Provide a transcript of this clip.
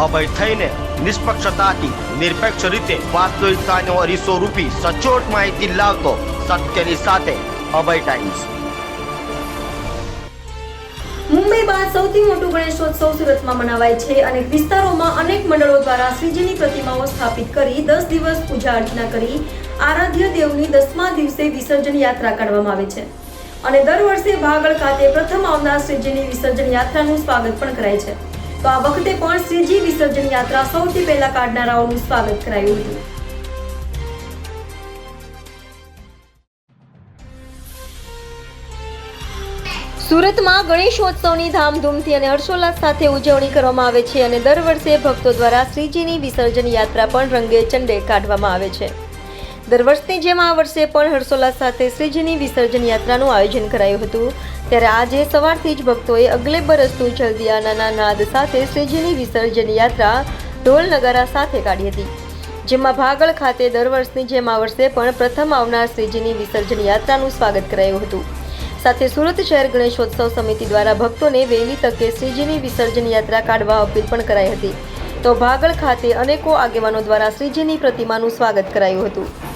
અભય થઈને નિષ્પક્ષતાથી નિરપેક્ષ રીતે વાસ્તવિકતાનો અરીસો રૂપી સચોટ માહિતી લાવતો સત્યની સાથે અભય ટાઈમ્સ। મુંબઈ બાદ સૌથી મોટું ગણેશોત્સવ સુરતમાં મનાવાય છે। અનેક વિસ્તારોમાં અનેક મંડળો દ્વારા શ્રીજીની પ્રતિમાઓ સ્થાપિત કરી 10 દિવસ પૂજા અર્ચના કરી આરાધ્ય દેવની 10મા દિવસે વિસર્જન યાત્રા કાઢવામાં આવે છે અને દર વર્ષે ભાગળ ખાતે પ્રથમ આવનાર શ્રીજીની વિસર્જન યાત્રાનું સ્વાગત પણ કરાય છે। તો આ વખતે પણ શ્રીજી વિસર્જન યાત્રા સૌથી પહેલા કાઢનારાઓનું સ્વાગત કરાયું હતું। સુરતમાં ગણેશોત્સવની ધામધૂમથી અને હર્ષોલ્લાસ સાથે ઉજવણી કરવામાં આવે છે અને દર વર્ષે ભક્તો દ્વારા શ્રીજીની વિસર્જન યાત્રા પણ રંગે ચંડે કાઢવામાં આવે છે। દર વર્ષની જેમ આ વર્ષે પણ હર્ષોલ્લાસ સાથે શ્રીજીની વિસર્જન યાત્રાનું આયોજન કરાયું હતું। ત્યારે આજે સવારથી જ ભક્તોએ અગલે બરસતું જલ્દિયાના નાદ સાથે શ્રીજીની વિસર્જન યાત્રા ઢોલ નગારા સાથે કાઢી હતી, જેમાં ભાગળ ખાતે દર વર્ષની જેમ આ વર્ષે પણ પ્રથમ આવનાર શ્રીજીની વિસર્જન યાત્રાનું સ્વાગત કરાયું હતું। સાથે સુરત શહેર ગણેશોત્સવ સમિતિ દ્વારા ભક્તોને વહેલી તકે શ્રીજીની વિસર્જન યાત્રા કાઢવા અપીલ પણ કરાઈ હતી। તો ભાગળ ખાતે અનેકો આગેવાનો દ્વારા શ્રીજીની પ્રતિમાનું સ્વાગત કરાયું હતું।